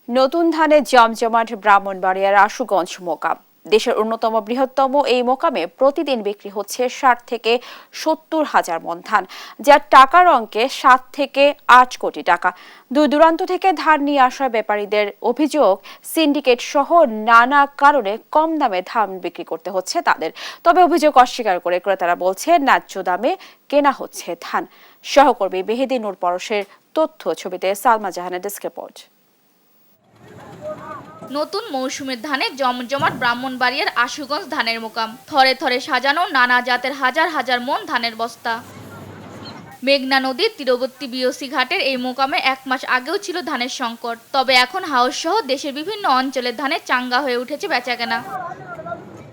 নতুন ধানে জমজমাট ব্রাহ্মণবাড়িয়ার আশুগঞ্জ মোকাম। দেশের অন্যতম বৃহত্তম এই মোকামে প্রতিদিন বিক্রি হচ্ছে ৬০ থেকে ৭০ হাজার মণ ধান, যার টাকার অঙ্কে ৭ থেকে ৮ কোটি টাকা। দূর দূরান্ত থেকে ধান নিয়ে আসা ব্যাপারীদের অভিযোগ, সিন্ডিকেট সহ নানা কারণে কম দামে ধান বিক্রি করতে হচ্ছে তাদের। তবে অভিযোগ অস্বীকার করে ক্রেতারা বলছে ন্যায্য দামে কেনা হচ্ছে ধান। সহকর্মী মেহেদী নূর পরশের তথ্য ছবিতে সালমা জাহানের ডেস্ক রিপোর্ট। নতুন মৌসুমের ধানে জমজমাট ব্রাহ্মণবাড়িয়ার আশুগঞ্জ ধানের মোকাম। থরে থরে সাজানো নানা জাতের হাজার হাজার মণ ধানের বস্তা। মেঘনা নদীর তীরবর্তী বিওসি ঘাটের এই মোকামে ১ মাস আগেও ছিল ধানের সংকট। তবে এখন হাওর সহ দেশের বিভিন্ন অঞ্চলের ধানের চাঙ্গা হয়ে উঠেছে বেচাকেনা।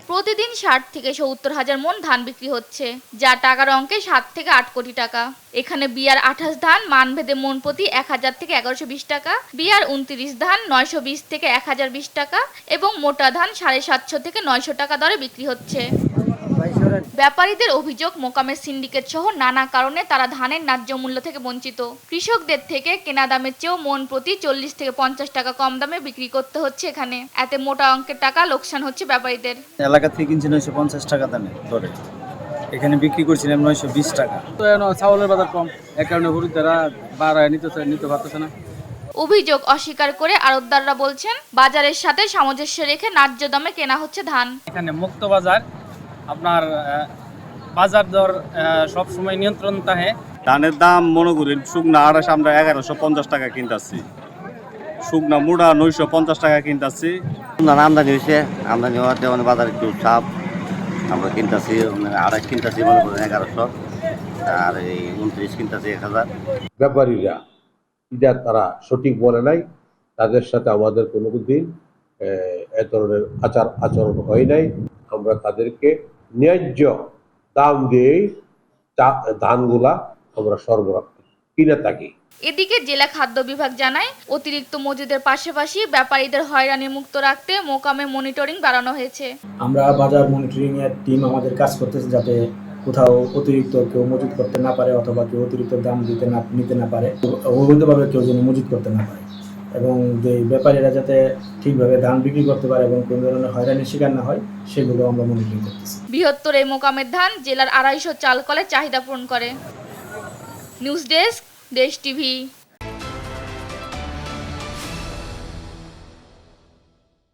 প্রতিদিন ৬০ থেকে ৭০ হাজার মণ ধান বিক্রি হচ্ছে, যা টাকার অঙ্কে ৭ থেকে ৮ কোটি টাকা। এখানে বিআর ২৮ ধান মানভেদে মণ প্রতি ১,০০০ থেকে ১১২০ টাকা, বিআর ২৯ ধান ৯২০ থেকে ১,০২০ টাকা এবং মোটা ধান ৭৫০ থেকে ৯০০ টাকা দরে বিক্রি হচ্ছে। ব্যাপারীদের অভিযোগ, মোকামের সিন্ডিকেট সহ নানা কারণে তারা ধানের ন্যায্য মূল্য থেকে বঞ্চিত। কৃষকদের থেকে কেনা দামের চেয়েও মণ প্রতি ৪০ থেকে ৫০ টাকা কম দামে বিক্রি করতে হচ্ছে এখানে। এতে মোটা অঙ্কের টাকা লোকসান হচ্ছে ব্যাপারীদের। এলাকা থেকে কিনছি ৯৫০ টাকা দামে ধরে, এখানে বিক্রি করছিলাম ৯২০ টাকা। তো এখন চাউলের বাজার কম, এক কারণে হলুদারা বাড়ায় নিতে পারতেছে না। অভিযোগ অস্বীকার করে আড়তদাররা বলছেন, বাজারের সাথে সামঞ্জস্য রেখে ন্যায্য দামে কেনা হচ্ছে ধান। এখানে মুক্ত বাজার, আপনার বাজার দর সব সময় নিয়ন্ত্রণ থাকে। ধানের দাম মনে করি শুকনা ২৮ আমরা ১১৫০ টাকা কিনতেছি, শুকনা মুড়া ৯৫০ টাকা কিনতেছি। আমদানি হয়েছে, আমদানি হওয়াতে মানে বাজার একটু চাপ। আমরা কিনতেছি ২৮ কিনতেছি মনে করেন ১১০০, আর এই ২৯ কিনতেছি ১,০০০। ব্যাপারীরা এটা তারা সঠিক বলে নাই, তাদের সাথে আমাদের কোনো দিন এ ধরনের আচরণ হয় নাই। আমরা তাদেরকে ন্যায্য দাম দিয়ে ধানগুলা আমরা সরবরাহ কিনে থাকি। এদিকে জেলা খাদ্য বিভাগ জানায়, অতিরিক্ত মজুদের পাশাপাশি ব্যাপারীদের হয়রানি মুক্ত রাখতে মোকামে মনিটরিং বাড়ানো হয়েছে। আমরা বাজার মনিটরিং এর টিম আমাদের কাজ করতেছে, যাতে কোথাও অতিরিক্ত কেউ মজুত করতে না পারে অথবা কেউ অতিরিক্ত দাম নিতে না পারে, অবৈধভাবে কেউ যেন মজুত করতে না পারে, এবং যে ব্যাপারীরা যাতে ঠিকভাবে ধান বিক্রি করতে পারে এবং কোনো ধরনের হয়রানির শিকার না হয়, সেগুলো আমরা মনিটরিং করতেছি। বৃহত্তর এই মোকামের ধান জেলার ২৫০ চাল কলের চাহিদা পূরণ করে। নিউজ ডেস্ক, দেশ টিভি।